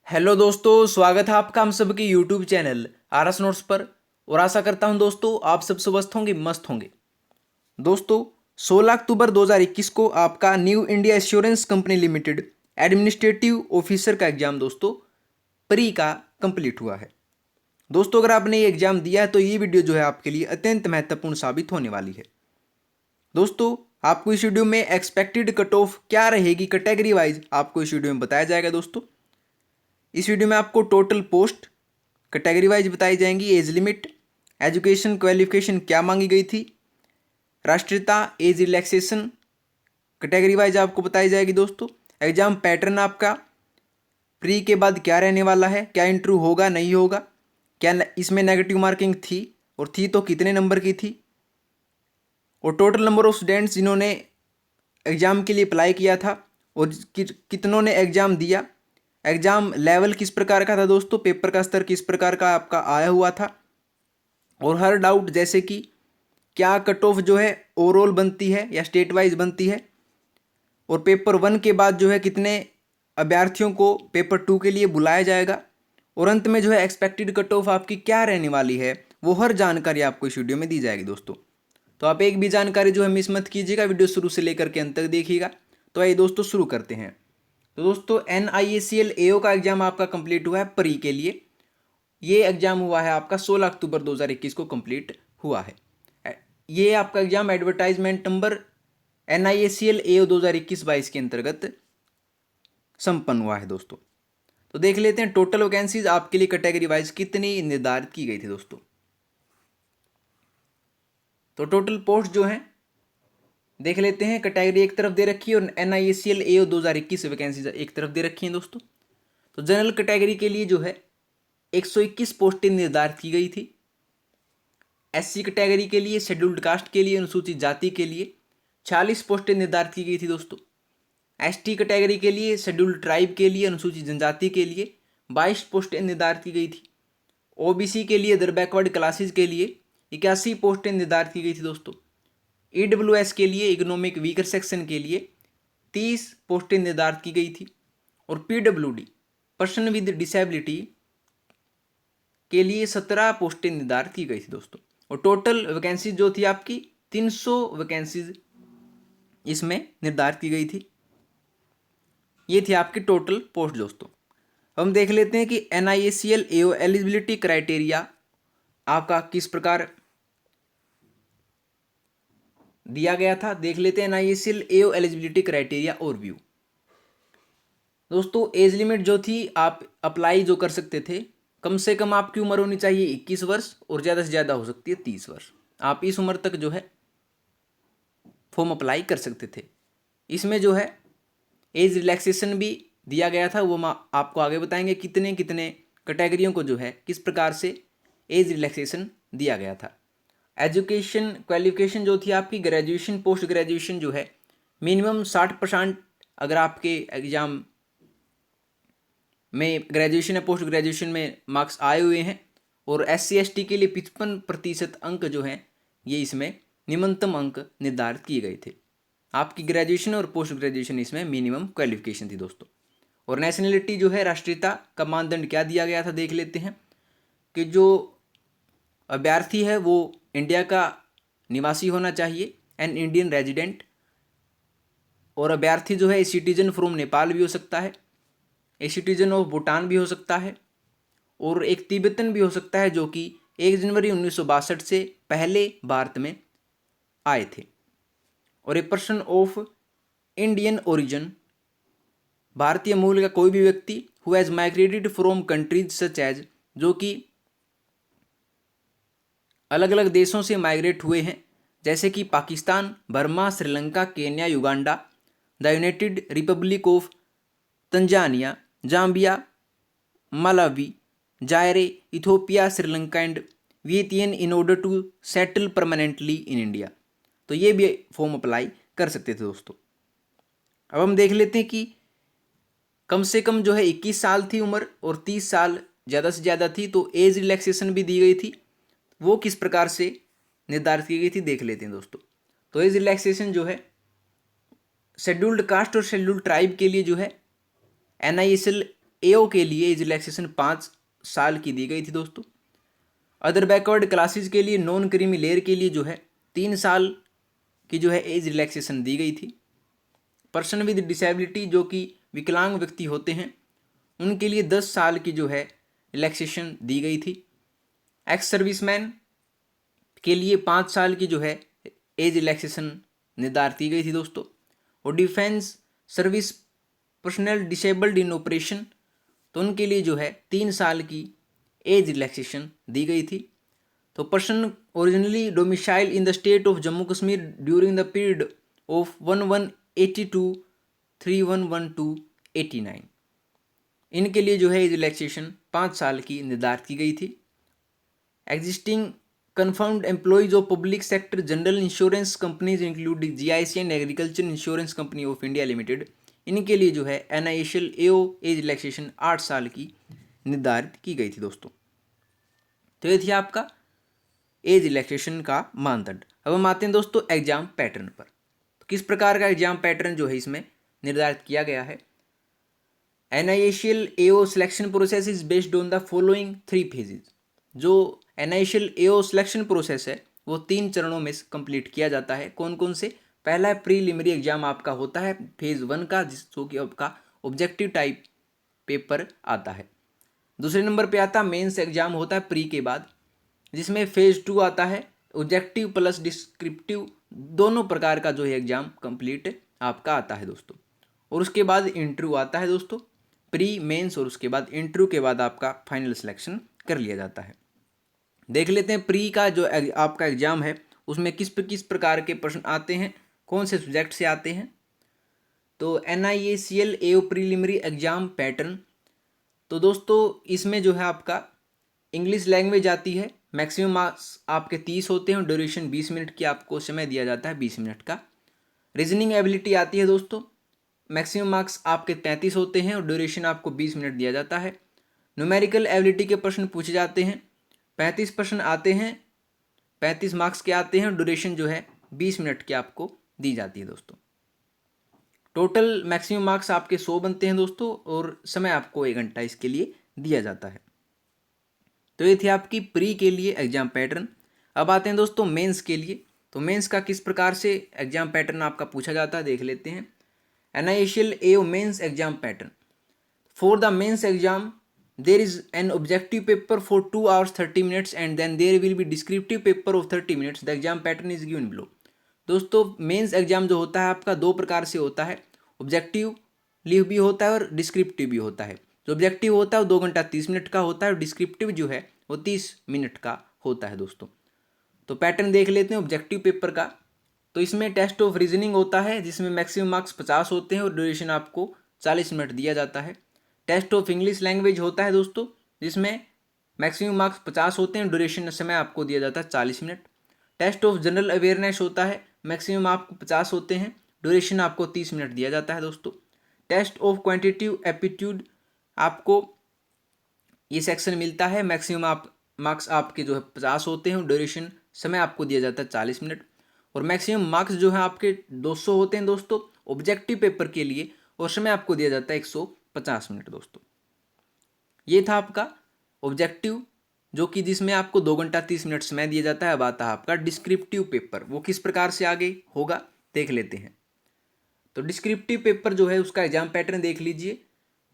Hello दोस्तों, स्वागत है आपका हम सबके यूट्यूब चैनल आरएस नोट्स पर। और आशा करता हूं दोस्तों आप सब स्वस्थ होंगे, मस्त होंगे। दोस्तों 16 अक्टूबर 2021 को आपका new India assurance company limited administrative officer का एग्जाम दोस्तों प्री का कंप्लीट हुआ है। दोस्तों अगर आपने ये एग्जाम दिया है तो ये वीडियो जो है आपके लिए अत्यंत महत्वपूर्ण साबित होने वाली है। दोस्तों आपको इस वीडियो में एक्सपेक्टेड कट ऑफ क्या रहेगी कैटेगरी वाइज आपको इस वीडियो में बताया जाएगा। दोस्तों इस वीडियो में आपको टोटल पोस्ट कैटेगरी वाइज बताई जाएंगी, एज लिमिट, एजुकेशन क्वालिफिकेशन क्या मांगी गई थी, राष्ट्रीयता, एज रिलैक्सेशन कैटेगरी वाइज आपको बताई जाएगी। दोस्तों एग्जाम पैटर्न आपका प्री के बाद क्या रहने वाला है, क्या इंटरव्यू होगा नहीं होगा, क्या इसमें नेगेटिव मार्किंग थी और थी तो कितने नंबर की थी, और टोटल नंबर ऑफ स्टूडेंट्स जिन्होंने एग्ज़ाम के लिए अप्लाई किया था और कितनों ने एग्ज़ाम दिया, एग्ज़ाम लेवल किस प्रकार का था दोस्तों, पेपर का स्तर किस प्रकार का आपका आया हुआ था, और हर डाउट जैसे कि क्या कट ऑफ जो है ओवरऑल बनती है या स्टेट वाइज बनती है, और पेपर 1 के बाद जो है कितने अभ्यर्थियों को पेपर 2 के लिए बुलाया जाएगा, और अंत में जो है एक्सपेक्टेड कट ऑफ आपकी क्या रहने वाली है, वो हर जानकारी आपको इस वीडियो में दी जाएगी। दोस्तों तो आप एक भी जानकारी जो है मिस मत कीजिएगा, वीडियो शुरू से लेकर के अंत तक देखिएगा। तो आइए दोस्तों शुरू करते हैं। तो दोस्तों NIACL AO का एग्जाम आपका कंप्लीट हुआ है प्री के लिए। ये एग्जाम हुआ है आपका 16 अक्टूबर 2021 को कंप्लीट हुआ है। ये आपका exam advertisement number NIACL AO 2021-22 के अंतर्गत संपन्न हुआ है। दोस्तों तो देख लेते हैं टोटल वैकेंसीज आपके लिए कैटेगरी वाइज कितनी निर्धारित की गई थी। दोस्तों तो टोटल पोस्ट जो है देख लेते हैं, कैटेगरी एक तरफ दे रखी है और NIACL AO 2021 वैकेंसीज एक तरफ दे रखी हैं। दोस्तों तो जनरल कैटेगरी के लिए जो है 121 पोस्टें निर्धारित की गई थी। SC कैटेगरी के लिए, शेड्यूल्ड कास्ट के लिए, अनुसूचित जाति के लिए 46 पोस्टें निर्धारित की गई थी। दोस्तों ST कैटेगरी के लिए, शेड्यूल्ड ट्राइब के लिए, अनुसूचित जनजाति के लिए 22 पोस्टें निर्धारित की गई थी। OBC के लिए, अदर बैकवर्ड क्लासेज के लिए 81 पोस्टें निर्धारित की गई थी। दोस्तों EWS के लिए, इकोनॉमिक वीकर सेक्शन के लिए 30 पोस्टें निर्धारित की गई थी, और PWD पर्सन विद डिसेबिलिटी के लिए 17 पोस्टें निर्धारित की गई थी। दोस्तों और टोटल वैकेंसीज जो थी आपकी 300 वैकेंसीज इसमें निर्धारित की गई थी। ये थी आपकी टोटल पोस्ट। दोस्तों हम देख लेते हैं कि NIACL AO एलिजिबिलिटी क्राइटेरिया आपका किस प्रकार दिया गया था। देख लेते हैं NIACL AO eligibility criteria overview. दोस्तों एज लिमिट जो थी आप अप्लाई जो कर सकते थे, कम से कम आपकी उम्र होनी चाहिए 21 वर्ष और ज़्यादा से ज़्यादा हो सकती है 30 वर्ष। आप इस उम्र तक जो है फॉर्म अप्लाई कर सकते थे। इसमें जो है एज रिलैक्सेशन भी दिया गया था, वो आपको आगे बताएंगे कितने कितने कैटेगरियों को जो है किस प्रकार से एज रिलैक्सेशन दिया गया था। एजुकेशन क्वालिफिकेशन जो थी आपकी ग्रेजुएशन पोस्ट ग्रेजुएशन जो है मिनिमम 60% अगर आपके एग्ज़ाम में ग्रेजुएशन या पोस्ट ग्रेजुएशन में मार्क्स आए हुए हैं, और SC ST के लिए 55% अंक जो हैं ये इसमें निम्नतम अंक निर्धारित किए गए थे। आपकी ग्रेजुएशन और पोस्ट ग्रेजुएशन इसमें मिनिमम क्वालिफिकेशन थी। दोस्तों और नेशनलिटी जो है, राष्ट्रीयता का मानदंड क्या दिया गया था देख लेते हैं कि जो अभ्यर्थी है वो इंडिया का निवासी होना चाहिए, एन इंडियन रेजिडेंट, और अभ्यर्थी जो है सिटीजन फ्रॉम नेपाल भी हो सकता है, एक सिटीजन ऑफ भूटान भी हो सकता है, और एक तिब्बतन भी हो सकता है जो कि 1 जनवरी 1962 से पहले भारत में आए थे, और a person of Indian origin, भारतीय मूल का कोई भी व्यक्ति who has migrated from countries such as, जो कि अलग अलग देशों से माइग्रेट हुए हैं जैसे कि Pakistan, Burma, Sri Lanka, Kenya, Uganda, the United Republic of Tanzania, Zambia, Malawi, Zaire, Ethiopia, Sri Lanka and Vietnam in order to settle permanently in India. तो ये भी फॉर्म अप्लाई कर सकते थे। दोस्तों अब हम देख लेते हैं कि कम से कम जो है 21 साल थी उम्र और 30 साल ज़्यादा से ज़्यादा थी, तो एज रिलैक्सेशन भी दी गई थी, वो किस प्रकार से निर्धारित की गई थी देख लेते हैं। दोस्तों तो एज रिलैक्सेशन जो है शेड्यूल्ड कास्ट और शेड्यूल्ड ट्राइब के लिए जो है NIACL एओ के लिए एज रिलैक्सेशन 5 साल की दी गई थी दोस्तों। अदर बैकवर्ड क्लासेज के लिए, नॉन क्रीमी लेयर के लिए जो है 3 साल की जो है एज रिलैक्सेशन दी गई थी। पर्सन विद डिसेबिलिटी जो कि विकलांग व्यक्ति होते हैं उनके लिए 10 साल की जो है रिलैक्सेशन दी गई थी। एक्स सर्विसमैन के लिए 5 साल की जो है एज रिलैक्सेशन निर्धारित की गई थी दोस्तों। और डिफेंस सर्विस पर्सनल डिसेबल्ड इन ऑपरेशन तो उनके लिए जो है 3 साल की एज रिलैक्सेशन दी गई थी। तो person originally domicile in the state of Jammu Kashmir during the period of 1182 3112 89 इनके लिए जो है एज रिलैक्सेशन 5 साल की निर्धारित की गई थी। Existing confirmed employees of public sector general insurance companies including GIC and Agriculture Insurance Company of India Limited इनके लिए जो है NISL AO एज रिलैक्सेशन 8 साल की निर्धारित की गई थी दोस्तों। तो ये थी आपका एज रिलैक्सेशन का मानदंड। अब हम आते हैं दोस्तों एग्जाम पैटर्न पर। तो किस प्रकार का एग्जाम पैटर्न जो है इसमें निर्धारित किया गया है। NISL AO selection process is based on the following 3 phases. जो NISL AO सिलेक्शन प्रोसेस है वो 3 चरणों में कंप्लीट किया जाता है। कौन कौन से। पहला है प्रीलिमिनरी एग्जाम आपका होता है फेज 1 का, जो कि आपका ऑब्जेक्टिव टाइप पेपर आता है। दूसरे नंबर पे आता है मेंस एग्जाम होता है प्री के बाद, जिसमें फेज 2 आता है ऑब्जेक्टिव प्लस डिस्क्रिप्टिव दोनों प्रकार का जो है एग्जाम कंप्लीट आपका आता है दोस्तों। और उसके बाद इंटरव्यू आता है दोस्तों, प्री मेंस और उसके बाद इंटरव्यू के बाद आपका फाइनल सिलेक्शन कर लिया जाता है। देख लेते हैं प्री का जो आपका एग्जाम है उसमें किस प्रकार के प्रश्न आते हैं, कौन से सब्जेक्ट से आते हैं। तो NISL AO preliminary exam pattern, तो दोस्तों इसमें जो है आपका इंग्लिश लैंग्वेज आती है। मैक्सिमम मार्क्स आपके 30 होते हैं और ड्यूरेशन 20 मिनट की आपको समय दिया जाता है, 20 मिनट का। रीजनिंग एबिलिटी आती है दोस्तों, मैक्सिमम मार्क्स आपके 33 होते हैं और ड्यूरेशन आपको 20 मिनट दिया जाता है। न्यूमेरिकल एबिलिटी के प्रश्न पूछे जाते हैं, 35 प्रश्न आते हैं, 35 मार्क्स के आते हैं और ड्यूरेशन जो है 20 मिनट की आपको दी जाती है दोस्तों। टोटल मैक्सिमम मार्क्स आपके 100 बनते हैं दोस्तों और समय आपको 1 घंटा इसके लिए दिया जाता है। तो ये थी आपकी प्री के लिए एग्जाम पैटर्न। अब आते हैं दोस्तों मेंस के लिए। तो मेंस का किस प्रकार से एग्जाम पैटर्न आपका पूछा जाता है देख लेते हैं। NISL AO mains exam pattern. For the mains exam there is an objective paper for 2 hours 30 minutes and then there will be descriptive paper of 30 minutes. The exam pattern is given below. दोस्तों mains exam जो होता है आपका 2 प्रकार से होता है, objective live भी होता है और डिस्क्रिप्टिव भी होता है। जो ऑब्जेक्टिव होता है वो 2 घंटा 30 मिनट का होता है और डिस्क्रिप्टिव जो है वो 30 मिनट का होता है दोस्तों। तो पैटर्न देख लेते हैं ऑब्जेक्टिव पेपर का। तो इसमें टेस्ट ऑफ रीजनिंग होता है जिसमें मैक्सिमम मार्क्स 50 होते हैं और ड्यूरेशन आपको 40 मिनट दिया जाता है। टेस्ट ऑफ इंग्लिश लैंग्वेज होता है दोस्तों जिसमें मैक्सिमम मार्क्स 50 होते हैं, ड्यूरेशन समय आपको दिया जाता है 40 minute. Test of general awareness होता है, मैक्सिमम आपको 50 होते हैं, ड्यूरेशन आपको 30 मिनट दिया जाता है दोस्तों। टेस्ट ऑफ क्वांटिटेटिव एप्टीट्यूड आपको ये सेक्शन मिलता है, मैक्सिमम मार्क्स आपके जो है 50 होते हैं, ड्यूरेशन समय आपको दिया जाता है 40 मिनट। और मैक्सिमम मार्क्स जो है आपके 200 होते हैं दोस्तों ऑब्जेक्टिव पेपर के लिए और समय आपको दिया जाता है 150 मिनट दोस्तों। ये था आपका ऑब्जेक्टिव जो कि जिसमें आपको 2 घंटा 30 मिनट समय दिया जाता है। अब आता है आपका डिस्क्रिप्टिव पेपर, वो किस प्रकार से आगे होगा देख लेते हैं। तो डिस्क्रिप्टिव पेपर जो है उसका एग्जाम पैटर्न देख लीजिए।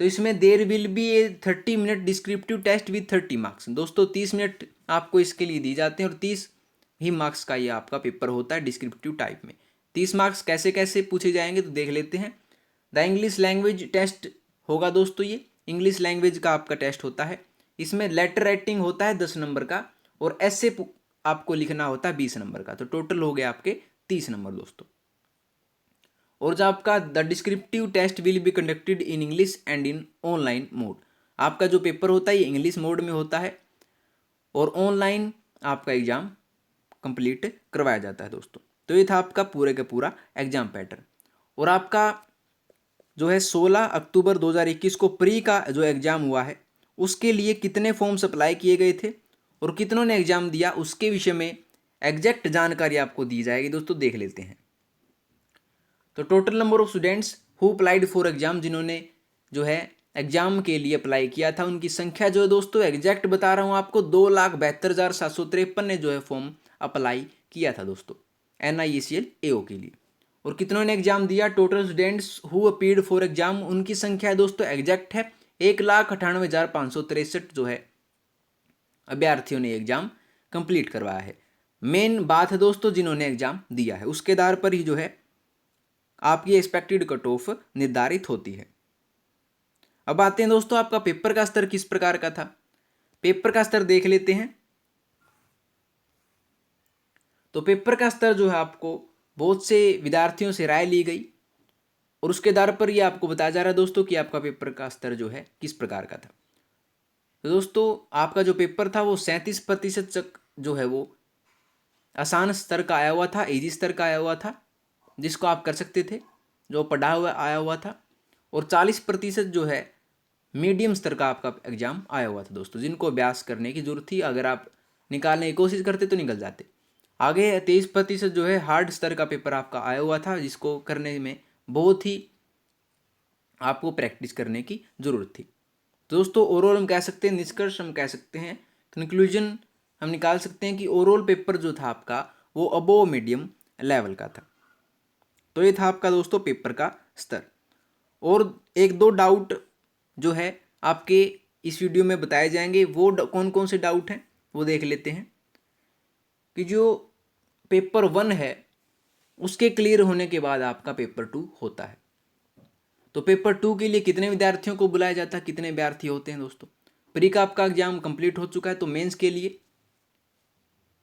तो इसमें there will be a 30 minute descriptive test with 30 marks. दोस्तों 30 मिनट आपको इसके लिए दी जाते हैं और 30 ही मार्क्स का ये आपका पेपर होता है डिस्क्रिप्टिव टाइप में। 30 मार्क्स कैसे कैसे पूछे जाएंगे तो देख लेते हैं। द इंग्लिश लैंग्वेज टेस्ट होगा दोस्तों, ये इंग्लिश लैंग्वेज का आपका टेस्ट होता है। इसमें लेटर राइटिंग होता है 10 नंबर का और ऐसे आपको लिखना होता है 20 नंबर का। तो टोटल हो गया आपके 30 नंबर दोस्तों। और जो आपका the descriptive test will be conducted in English and in online mode. आपका जो पेपर होता है ये इंग्लिश मोड में होता है और ऑनलाइन आपका एग्जाम कंप्लीट करवाया जाता है दोस्तों। तो ये था आपका पूरे का पूरा एग्जाम पैटर्न। और आपका जो है 16 अक्टूबर 2021 को प्री का जो एग्ज़ाम हुआ है उसके लिए कितने फॉर्म्स अप्लाई किए गए थे और कितनों ने एग्ज़ाम दिया उसके विषय में एग्जैक्ट जानकारी आपको दी जाएगी दोस्तों। देख लेते हैं। तो total number of students who applied for exam, जिन्होंने जो है एग्जाम के लिए अप्लाई किया था उनकी संख्या जो है दोस्तों एग्जैक्ट बता रहा हूँ आपको 2,72,753 ने जो है फॉर्म अप्लाई किया था दोस्तों NIECL AO के लिए। और कितनों ने एग्जाम दिया, total students who appeared for exam, उनकी संख्या है दोस्तों एग्जैक्ट है 1,98,563 जो है अभ्यर्थियों ने एग्जाम कंप्लीट करवाया है। मेन बात है दोस्तों जिन्होंने एग्जाम दिया है उसके आधार पर ही जो है आपकी एक्सपेक्टेड कट ऑफ निर्धारित होती है। अब आते हैं दोस्तों आपका पेपर का स्तर किस प्रकार का था। पेपर का स्तर देख लेते हैं। तो पेपर का स्तर जो है आपको बहुत से विद्यार्थियों से राय ली गई और उसके आधार पर यह आपको बताया जा रहा है दोस्तों कि आपका पेपर का स्तर जो है किस प्रकार का था। तो दोस्तों आपका जो पेपर था वो 37% तक जो है वो आसान स्तर का आया हुआ था, इजी स्तर का आया हुआ था जिसको आप कर सकते थे, जो पढ़ा हुआ आया हुआ था। और 40% जो है मीडियम स्तर का आपका एग्जाम आया हुआ था दोस्तों, जिनको अभ्यास करने की जरूरत थी, अगर आप निकालने की कोशिश करते तो निकल जाते। आगे 23% जो है हार्ड स्तर का पेपर आपका आया हुआ था जिसको करने में बहुत ही आपको प्रैक्टिस करने की जरूरत थी। दोस्तों ओवरऑल हम कह सकते हैं, निष्कर्ष हम कह सकते हैं, कंक्लूजन हम निकाल सकते हैं कि ओवरऑल पेपर जो था आपका वो अबोव मीडियम लेवल का था। तो ये था आपका दोस्तों पेपर का स्तर। और एक दो डाउट जो है आपके इस वीडियो में बताए जाएंगे, वो कौन कौन से डाउट हैं वो देख लेते हैं। कि जो पेपर 1 है उसके क्लियर होने के बाद आपका पेपर 2 होता है। तो पेपर 2 के लिए कितने विद्यार्थियों को बुलाया जाता है, कितने विद्यार्थी होते हैं दोस्तों। प्री का आपका एग्जाम कंप्लीट हो चुका है, तो मेंस के लिए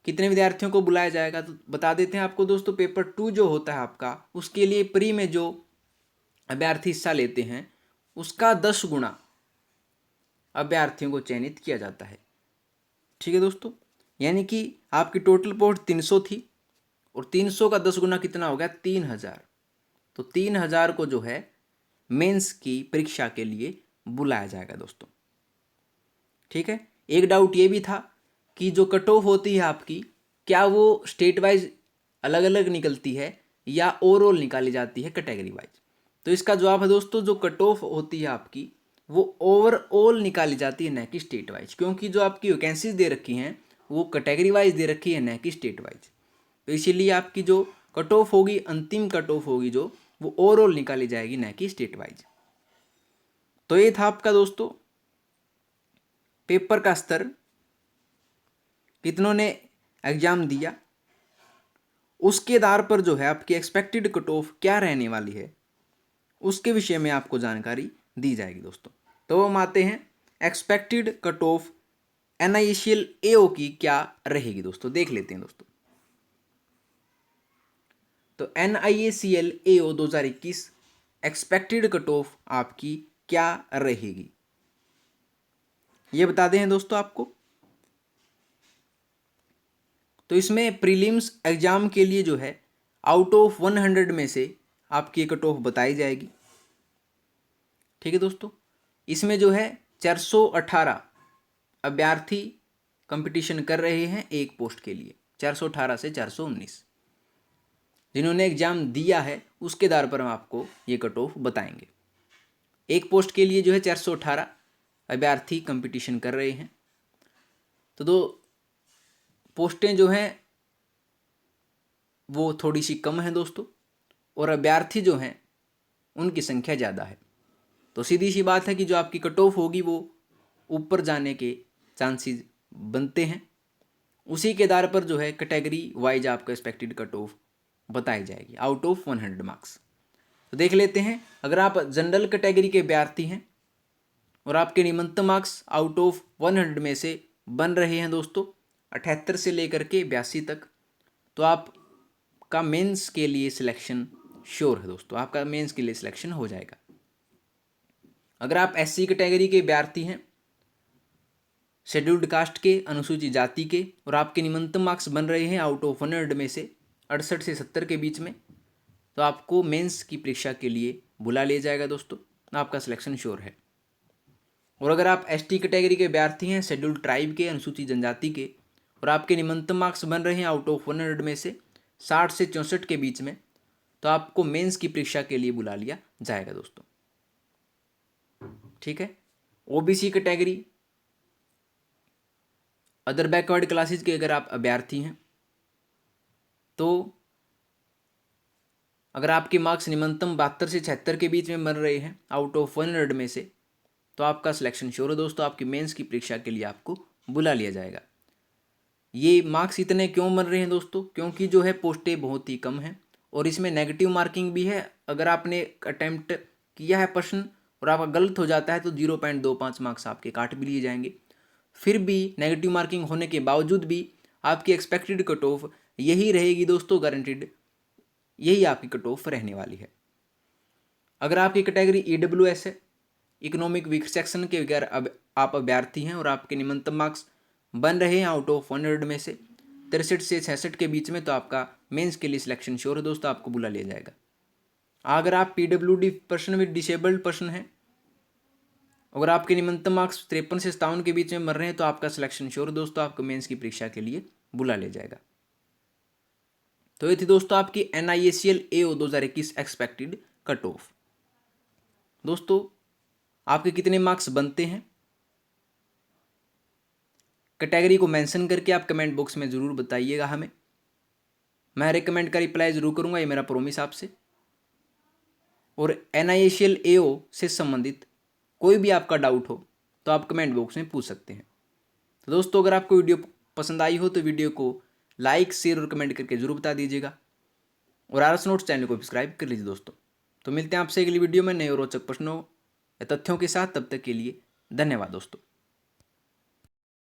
कितने विद्यार्थियों को बुलाया जाएगा तो बता देते हैं आपको दोस्तों। पेपर 2 जो होता है आपका उसके लिए प्री में जो अभ्यर्थी हिस्सा लेते हैं उसका 10 गुना अभ्यर्थियों को चयनित किया जाता है। ठीक है दोस्तों, यानी कि आपकी टोटल पोस्ट 300 थी और 300 का 10 गुना कितना हो गया 3,000। तो 3,000 को जो है मेंस की परीक्षा के लिए बुलाया जाएगा दोस्तों। ठीक है, एक डाउट ये भी था कि जो कट ऑफ होती है आपकी क्या वो स्टेट वाइज अलग अलग निकलती है या ओवरऑल निकाली जाती है कैटेगरी वाइज। तो इसका जवाब है दोस्तों जो कट ऑफ होती है आपकी वो ओवरऑल निकाली जाती है, न कि स्टेट वाइज, क्योंकि जो आपकी वैकेंसीज दे रखी हैं वो कैटेगरी वाइज दे रखी है न कि स्टेट वाइज। तो इसीलिए आपकी जो कट ऑफ होगी, अंतिम कट ऑफ होगी जो, वो ओवरऑल निकाली जाएगी न कि स्टेट वाइज। तो ये था आपका दोस्तों पेपर का स्तर, कितनों ने एग्जाम दिया, उसके आधार पर जो है आपकी एक्सपेक्टेड कट ऑफ क्या रहने वाली है उसके विषय में आपको जानकारी दी जाएगी दोस्तों। तो हम आते हैं expected cut off NIECL AO की क्या रहेगी दोस्तों, देख लेते हैं दोस्तों। तो NIECL AO 2021 expected cut off आपकी क्या रहेगी ये बता दें दोस्तों आपको। तो इसमें प्रीलिम्स एग्जाम के लिए जो है आउट ऑफ 100 में से आपकी कट ऑफ बताई जाएगी। ठीक है दोस्तों, इसमें जो है 418 अभ्यर्थी कंपटीशन कर रहे हैं एक पोस्ट के लिए, 418 से 419 जिन्होंने एग्जाम दिया है उसके आधार पर हम आपको ये कट ऑफ बताएंगे। एक पोस्ट के लिए जो है 418 अभ्यर्थी कंपटीशन कर रहे हैं। तो दो पोस्टें जो हैं वो थोड़ी सी कम है दोस्तों, और अभ्यर्थी जो हैं उनकी संख्या ज़्यादा है। तो सीधी सी बात है कि जो आपकी कट ऑफ होगी वो ऊपर जाने के चांसेस बनते हैं। उसी के आधार पर जो है कैटेगरी वाइज आपका एक्सपेक्टेड कट ऑफ बताई जाएगी आउट ऑफ 100 मार्क्स। तो देख लेते हैं, अगर आप जनरल कैटेगरी के अभ्यर्थी हैं और आपके न्यूनतम मार्क्स आउट ऑफ 100 में से बन रहे हैं दोस्तों 78 से लेकर के 82 तक, तो आपका मेंस के लिए सिलेक्शन श्योर है दोस्तों, आपका मेंस के लिए सिलेक्शन हो जाएगा। अगर आप SC कैटेगरी के अभ्यर्थी हैं, शेड्यूल्ड कास्ट के, अनुसूचित जाति के, और आपके न्यूनतम मार्क्स बन रहे हैं आउट ऑफ 100 में से 68 से 70 के बीच में, तो आपको मेंस की परीक्षा के लिए बुला लिया जाएगा दोस्तों, आपका सिलेक्शन श्योर है। और अगर आप ST कैटेगरी के अभ्यर्थी हैं, शेड्यूल्ड ट्राइब के, अनुसूचित जनजाति के, और आपके न्यूनतम मार्क्स बन रहे हैं आउट ऑफ 100 में से 60 से 64 के बीच में, तो आपको मेंस की परीक्षा के लिए बुला लिया जाएगा दोस्तों। ठीक है। OBC category, other backward classes के अगर आप अभ्यर्थी हैं तो अगर आपके मार्क्स निम्नतम 72 से 76 के बीच में बन रहे हैं आउट ऑफ 100 में से, तो आपका सिलेक्शन श्योर है दोस्तों। आपकी मेंस की परीक्षा के लिए आपको बुला लिया जाएगा। ये मार्क्स इतने क्यों बन रहे हैं दोस्तों? क्योंकि जो है पोस्टें बहुत ही कम हैं और इसमें नेगेटिव मार्किंग भी है। अगर आपने अटेम्प्ट किया है प्रश्न और आपका गलत हो जाता है तो 0.25 मार्क्स आपके काट भी लिए जाएंगे। फिर भी नेगेटिव मार्किंग होने के बावजूद भी आपकी एक्सपेक्टेड कट ऑफ यही रहेगी दोस्तों, गारंटीड यही आपकी कट ऑफ रहने वाली है। अगर आपकी कैटेगरी EWS है, इकोनॉमिक वीक सेक्शन के अगर अब आप अभ्यर्थी हैं और आपके निम्नतम मार्क्स बन रहे हैं आउट ऑफ 100 में से 63 से 66 के बीच में, तो आपका मेंस के लिए सिलेक्शन श्योर है दोस्तों, आपको बुला लिया जाएगा। अगर आप PWD person with disabled person हैं, अगर आपके निम्नतम मार्क्स 53 से 57 के बीच में बन रहे हैं, तो आपका सिलेक्शन श्योर है दोस्तों, आपको मेंस की परीक्षा के लिए बुला लिया जाएगा। तो ये थी दोस्तों आपकी NIACL AO 2021 expected cut off. दोस्तों आपके कितने मार्क्स बनते हैं कैटेगरी को मेंशन करके आप कमेंट बॉक्स में ज़रूर बताइएगा हमें। मैं हर एक कमेंट का रिप्लाई ज़रूर करूँगा, ये मेरा प्रॉमिस आपसे। और NIACL AO से संबंधित कोई भी आपका डाउट हो तो आप कमेंट बॉक्स में पूछ सकते हैं। तो दोस्तों अगर आपको वीडियो पसंद आई हो तो वीडियो को लाइक, शेयर और कमेंट करके जरूर बता दीजिएगा और RS नोट्स चैनल को सब्सक्राइब कर लीजिए दोस्तों। तो मिलते हैं आपसे अगली वीडियो में नए और रोचक प्रश्नों या तथ्यों के साथ। तब तक के लिए धन्यवाद दोस्तों।